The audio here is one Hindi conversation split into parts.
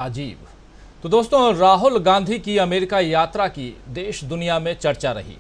अजीब। तो दोस्तों, राहुल गांधी की अमेरिका यात्रा की देश दुनिया में चर्चा रही।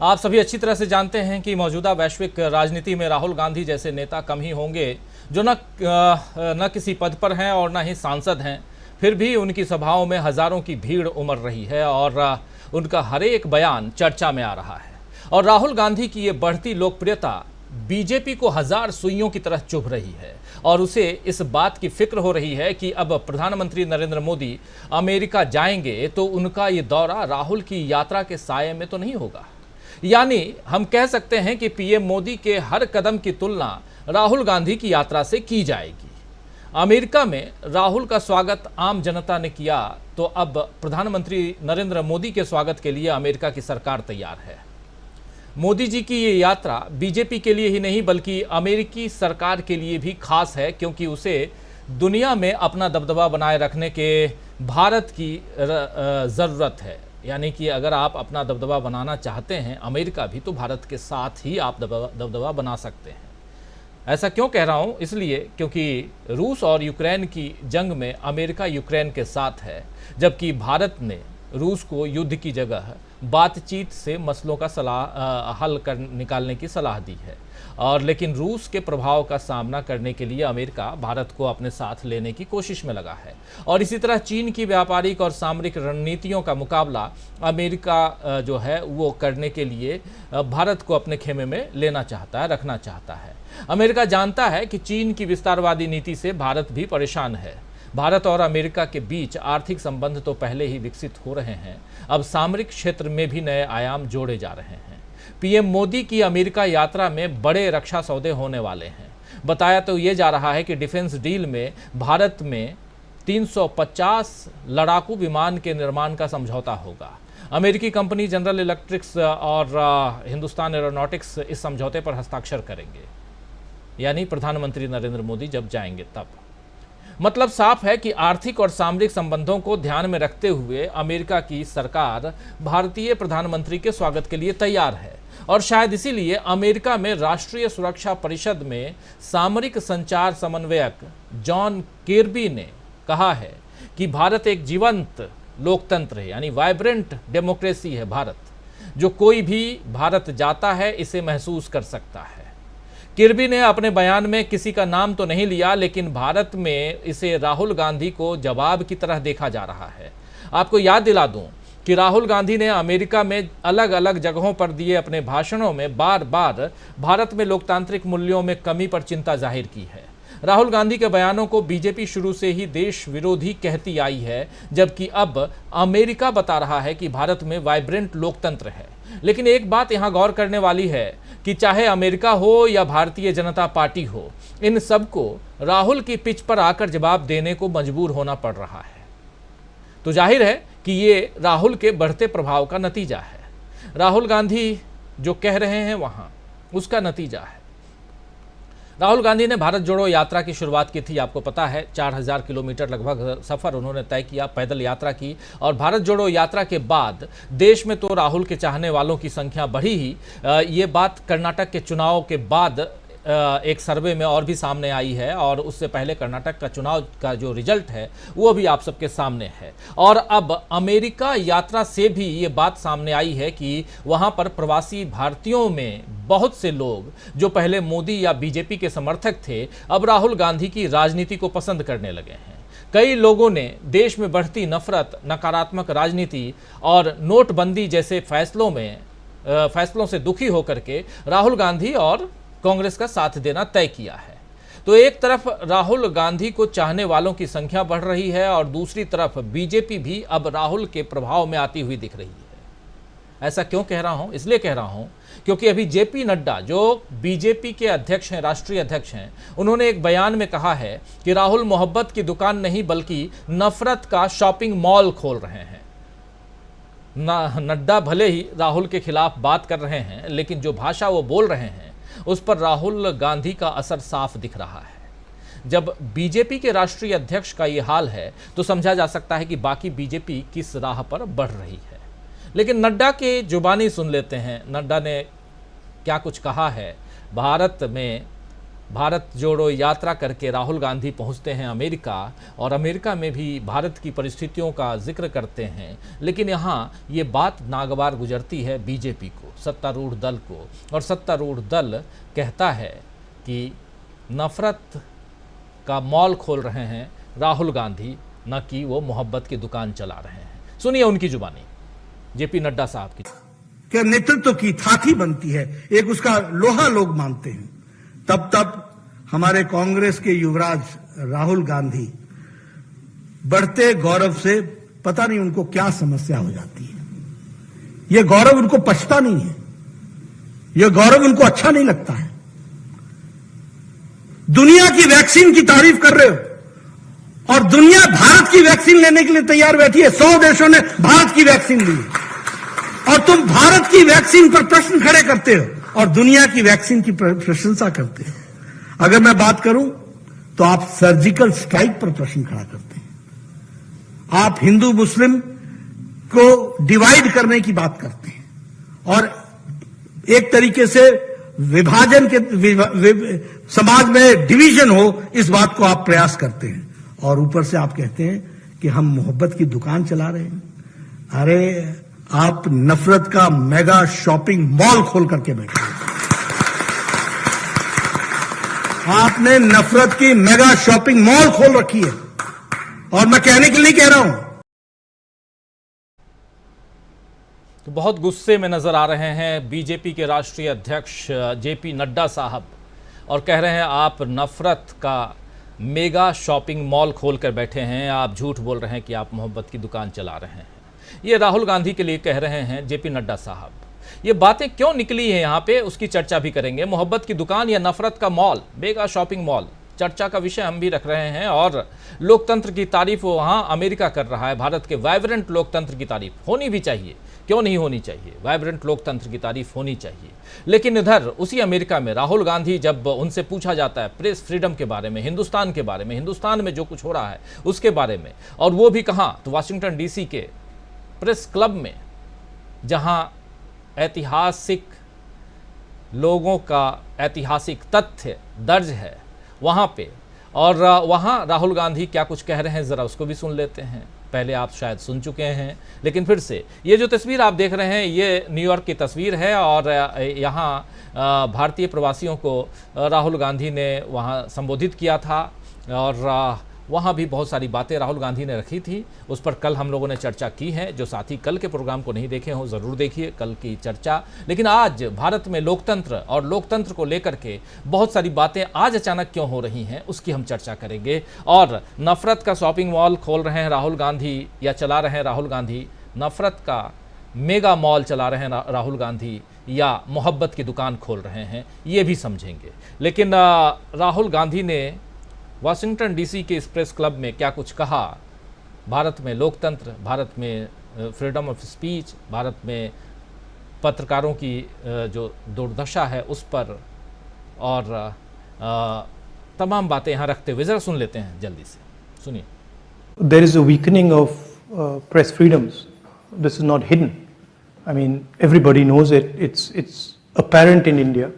आप सभी अच्छी तरह से जानते हैं कि मौजूदा वैश्विक राजनीति में राहुल गांधी जैसे नेता कम ही होंगे जो न किसी पद पर हैं और न ही सांसद हैं। फिर भी उनकी सभाओं में हजारों की भीड़ उमड़ रही है और उनका हर एक बयान चर्चा में आ रहा है। और राहुल गांधी की ये बढ़ती लोकप्रियता बीजेपी को हजार सुइयों की तरह चुभ रही है और उसे इस बात की फिक्र हो रही है कि अब प्रधानमंत्री नरेंद्र मोदी अमेरिका जाएंगे तो उनका ये दौरा राहुल की यात्रा के साये में तो नहीं होगा। यानी हम कह सकते हैं कि पीएम मोदी के हर कदम की तुलना राहुल गांधी की यात्रा से की जाएगी। अमेरिका में राहुल का स्वागत आम जनता ने किया तो अब प्रधानमंत्री नरेंद्र मोदी के स्वागत के लिए अमेरिका की सरकार तैयार है। मोदी जी की ये यात्रा बीजेपी के लिए ही नहीं बल्कि अमेरिकी सरकार के लिए भी खास है, क्योंकि उसे दुनिया में अपना दबदबा बनाए रखने के भारत की ज़रूरत है। यानी कि अगर आप अपना दबदबा बनाना चाहते हैं अमेरिका भी, तो भारत के साथ ही आप दबदबा बना सकते हैं। ऐसा क्यों कह रहा हूं? इसलिए क्योंकि रूस और यूक्रेन की जंग में अमेरिका यूक्रेन के साथ है, जबकि भारत ने रूस को युद्ध की जगह बातचीत से मसलों का हल निकालने की सलाह दी है। और लेकिन रूस के प्रभाव का सामना करने के लिए अमेरिका भारत को अपने साथ लेने की कोशिश में लगा है। और इसी तरह चीन की व्यापारिक और सामरिक रणनीतियों का मुकाबला अमेरिका जो है वो करने के लिए भारत को अपने खेमे में लेना चाहता है, रखना चाहता है। अमेरिका जानता है कि चीन की विस्तारवादी नीति से भारत भी परेशान है। भारत और अमेरिका के बीच आर्थिक संबंध तो पहले ही विकसित हो रहे हैं, अब सामरिक क्षेत्र में भी नए आयाम जोड़े जा रहे हैं। पीएम मोदी की अमेरिका यात्रा में बड़े रक्षा सौदे होने वाले हैं। बताया तो ये जा रहा है कि डिफेंस डील में भारत में 350 लड़ाकू विमान के निर्माण का समझौता होगा। अमेरिकी कंपनी जनरल इलेक्ट्रिक्स और हिंदुस्तान एरोनॉटिक्स इस समझौते पर हस्ताक्षर करेंगे, यानी प्रधानमंत्री नरेंद्र मोदी जब जाएंगे तब। मतलब साफ है कि आर्थिक और सामरिक संबंधों को ध्यान में रखते हुए अमेरिका की सरकार भारतीय प्रधानमंत्री के स्वागत के लिए तैयार है। और शायद इसीलिए अमेरिका में राष्ट्रीय सुरक्षा परिषद में सामरिक संचार समन्वयक जॉन किर्बी ने कहा है कि भारत एक जीवंत लोकतंत्र है, यानी वाइब्रेंट डेमोक्रेसी है भारत, जो कोई भी भारत जाता है इसे महसूस कर सकता है। किर्बी ने अपने बयान में किसी का नाम तो नहीं लिया, लेकिन भारत में इसे राहुल गांधी को जवाब की तरह देखा जा रहा है। आपको याद दिला दूं कि राहुल गांधी ने अमेरिका में अलग अलग जगहों पर दिए अपने भाषणों में बार बार भारत में लोकतांत्रिक मूल्यों में कमी पर चिंता जाहिर की है। राहुल गांधी के बयानों को बीजेपी शुरू से ही देश विरोधी कहती आई है, जबकि अब अमेरिका बता रहा है कि भारत में वाइब्रेंट लोकतंत्र है। लेकिन एक बात यहां गौर करने वाली है कि चाहे अमेरिका हो या भारतीय जनता पार्टी हो, इन सबको राहुल की पिच पर आकर जवाब देने को मजबूर होना पड़ रहा है। तो जाहिर है कि ये राहुल के बढ़ते प्रभाव का नतीजा है। राहुल गांधी जो कह रहे हैं वहां उसका नतीजा है। राहुल गांधी ने भारत जोड़ो यात्रा की शुरुआत की थी, आपको पता है 4000 किलोमीटर लगभग सफ़र उन्होंने तय किया, पैदल यात्रा की। और भारत जोड़ो यात्रा के बाद देश में तो राहुल के चाहने वालों की संख्या बढ़ी ही। ये बात कर्नाटक के चुनाव के बाद एक सर्वे में और भी सामने आई है, और उससे पहले कर्नाटक का चुनाव का जो रिजल्ट है वो भी आप सबके सामने है। और अब अमेरिका यात्रा से भी ये बात सामने आई है कि वहाँ पर प्रवासी भारतीयों में बहुत से लोग जो पहले मोदी या बीजेपी के समर्थक थे, अब राहुल गांधी की राजनीति को पसंद करने लगे हैं। कई लोगों ने देश में बढ़ती नफरत, नकारात्मक राजनीति और नोटबंदी जैसे फैसलों से दुखी होकर के राहुल गांधी और कांग्रेस का साथ देना तय किया है। तो एक तरफ राहुल गांधी को चाहने वालों की संख्या बढ़ रही है और दूसरी तरफ बीजेपी भी अब राहुल के प्रभाव में आती हुई दिख रही है। ऐसा क्यों कह रहा हूं? इसलिए कह रहा हूं क्योंकि अभी जेपी नड्डा जो बीजेपी के अध्यक्ष हैं, राष्ट्रीय अध्यक्ष हैं, उन्होंने एक बयान में कहा है कि राहुल मोहब्बत की दुकान नहीं बल्कि नफरत का शॉपिंग मॉल खोल रहे हैं। नड्डा भले ही राहुल के खिलाफ बात कर रहे हैं, लेकिन जो भाषा वो बोल रहे हैं उस पर राहुल गांधी का असर साफ दिख रहा है। जब बीजेपी के राष्ट्रीय अध्यक्ष का ये हाल है तो समझा जा सकता है कि बाकी बीजेपी किस राह पर बढ़ रही है। लेकिन नड्डा के जुबानी सुन लेते हैं। नड्डा ने क्या कुछ कहा है। भारत में भारत जोड़ो यात्रा करके राहुल गांधी पहुंचते हैं अमेरिका, और अमेरिका में भी भारत की परिस्थितियों का जिक्र करते हैं। लेकिन यहाँ ये बात नागवार गुजरती है बीजेपी को, सत्तारूढ़ दल को, और सत्तारूढ़ दल कहता है कि नफरत का मॉल खोल रहे हैं राहुल गांधी, न कि वो मोहब्बत की दुकान चला रहे हैं। सुनिए उनकी जुबानी, जेपी नड्डा साहब की। कि नेतृत्व की थाती बनती है, एक उसका लोहा लोग मानते हैं। तब हमारे कांग्रेस के युवराज राहुल गांधी बढ़ते गौरव से पता नहीं उनको क्या समस्या हो जाती है। यह गौरव उनको पछता नहीं है, यह गौरव उनको अच्छा नहीं लगता है। दुनिया की वैक्सीन की तारीफ कर रहे हो और दुनिया भारत की वैक्सीन लेने के लिए तैयार बैठी है। 100 देशों ने भारत की वैक्सीन ली और तुम भारत की वैक्सीन पर प्रश्न खड़े करते हो और दुनिया की वैक्सीन की प्रशंसा करते हो। अगर मैं बात करूं तो आप सर्जिकल स्ट्राइक पर प्रश्न खड़ा करते हैं। आप हिंदू मुस्लिम को डिवाइड करने की बात करते हैं और एक तरीके से विभाजन के समाज में डिवीजन हो, इस बात को आप प्रयास करते हैं। और ऊपर से आप कहते हैं कि हम मोहब्बत की दुकान चला रहे हैं। अरे आप नफरत का मेगा शॉपिंग मॉल खोल करके बैठे हैं। आपने नफरत की मेगा शॉपिंग मॉल खोल रखी है और मैं कहने के लिए कह रहा हूं। तो बहुत गुस्से में नजर आ रहे हैं बीजेपी के राष्ट्रीय अध्यक्ष जेपी नड्डा साहब, और कह रहे हैं आप नफरत का मेगा शॉपिंग मॉल खोल कर बैठे हैं, आप झूठ बोल रहे हैं कि आप मोहब्बत की दुकान चला रहे हैं। ये राहुल गांधी के लिए कह रहे हैं जेपी नड्डा साहब। ये बातें क्यों निकली हैं यहाँ पे, उसकी चर्चा भी करेंगे। मोहब्बत की दुकान या नफरत का मॉल, मेगा शॉपिंग मॉल, चर्चा का विषय हम भी रख रहे हैं। और लोकतंत्र की तारीफ वहाँ अमेरिका कर रहा है। भारत के वाइब्रेंट लोकतंत्र की तारीफ होनी भी चाहिए, क्यों नहीं होनी चाहिए, वाइब्रेंट लोकतंत्र की तारीफ होनी चाहिए। लेकिन इधर उसी अमेरिका में राहुल गांधी जब उनसे पूछा जाता है प्रेस फ्रीडम के बारे में, हिंदुस्तान के बारे में, हिंदुस्तान में जो कुछ हो रहा है उसके बारे में, और वो भी कहाँ, तो वाशिंगटन डीसी के प्रेस क्लब में, जहां ऐतिहासिक लोगों का ऐतिहासिक तथ्य दर्ज है वहां पे। और वहां राहुल गांधी क्या कुछ कह रहे हैं, ज़रा उसको भी सुन लेते हैं। पहले आप शायद सुन चुके हैं, लेकिन फिर से ये जो तस्वीर आप देख रहे हैं ये न्यूयॉर्क की तस्वीर है, और यहाँ भारतीय प्रवासियों को राहुल गांधी ने वहाँ संबोधित किया था, और वहाँ भी बहुत सारी बातें राहुल गांधी ने रखी थी। उस पर कल हम लोगों ने चर्चा की है। जो साथी कल के प्रोग्राम को नहीं देखे हों ज़रूर देखिए कल की चर्चा। लेकिन आज भारत में लोकतंत्र और लोकतंत्र को लेकर के बहुत सारी बातें आज अचानक क्यों हो रही हैं, उसकी हम चर्चा करेंगे। और नफरत का शॉपिंग मॉल खोल रहे हैं राहुल गांधी, या चला रहे हैं राहुल गांधी, नफरत का मेगा मॉल चला रहे हैं राहुल गांधी, या मोहब्बत की दुकान खोल रहे हैं, ये भी समझेंगे। लेकिन राहुल गांधी ने वाशिंगटन डीसी के इस प्रेस क्लब में क्या कुछ कहा, भारत में लोकतंत्र, भारत में फ्रीडम ऑफ स्पीच, भारत में पत्रकारों की जो दुर्दशा है उस पर, और तमाम बातें यहाँ रखते हुए ज़रा सुन लेते हैं जल्दी से, सुनिए। There is a weakening of press freedoms. This is not hidden. I mean, everybody knows it. It's apparent in India.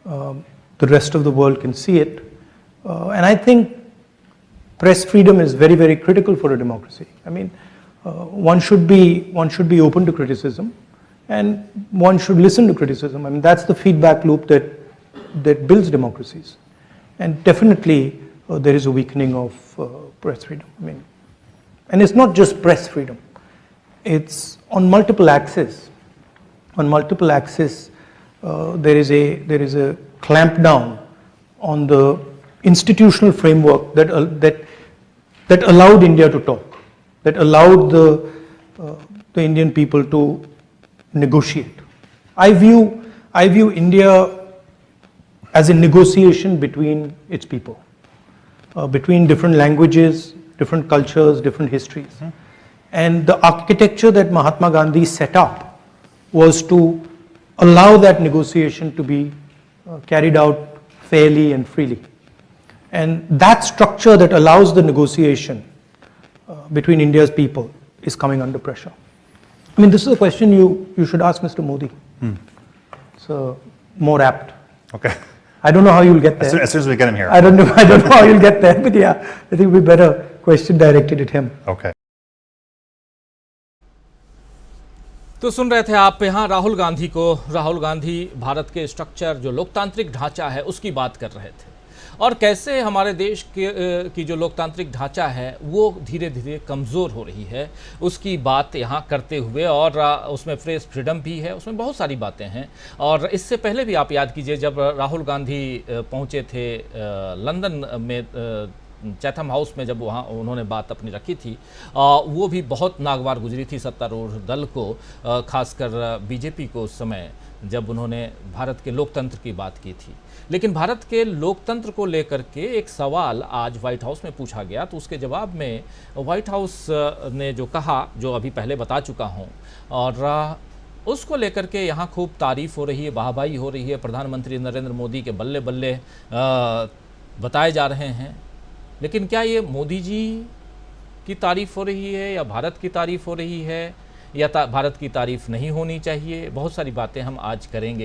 The rest of the world can see it. And I think press freedom is very, very critical for a democracy. I mean, one should be open to criticism, and one should listen to criticism. I mean, that's the feedback loop that builds democracies. And definitely, there is a weakening of press freedom. I mean, and it's not just press freedom; it's on multiple axes. On multiple axes, there is a clampdown on the institutional framework that allowed India to talk, that allowed the Indian people to negotiate. I view India as a negotiation between its people, between different languages, different cultures, different histories. And the architecture that Mahatma Gandhi set up was to allow that negotiation to be carried out fairly and freely. And that structure that allows the negotiation between India's people is coming under pressure. I mean, this is a question you should ask Mr. Modi. So more apt. Okay. I don't know how you'll get there. As soon as we get him here. I don't know how you'll get there, but yeah, I think we better question directed at him. Okay. तो सुन रहे थे आप यहाँ राहुल गांधी को। राहुल गांधी भारत के स्ट्रक्चर, जो लोकतांत्रिक ढांचा है, उसकी बात कर रहे थे और कैसे हमारे देश की जो लोकतांत्रिक ढांचा है वो धीरे धीरे कमज़ोर हो रही है, उसकी बात यहाँ करते हुए, और उसमें प्रेस फ्रीडम भी है, उसमें बहुत सारी बातें हैं। और इससे पहले भी आप याद कीजिए, जब राहुल गांधी पहुँचे थे लंदन में चैथम हाउस में, जब वहाँ उन्होंने बात अपनी रखी थी, वो भी बहुत नागवार गुजरी थी सत्तारूढ़ दल को, खासकर बीजेपी को उस समय, जब उन्होंने भारत के लोकतंत्र की बात की थी। लेकिन भारत के लोकतंत्र को लेकर के एक सवाल आज व्हाइट हाउस में पूछा गया, तो उसके जवाब में व्हाइट हाउस ने जो कहा, जो अभी पहले बता चुका हूँ, और उसको लेकर के यहाँ खूब तारीफ़ हो रही है, वाहवाही हो रही है। प्रधानमंत्री नरेंद्र मोदी के बल्ले बल्ले बताए जा रहे हैं। लेकिन क्या ये मोदी जी की तारीफ़ हो रही है या भारत की तारीफ़ हो रही है, या भारत की तारीफ़ नहीं होनी चाहिए? बहुत सारी बातें हम आज करेंगे।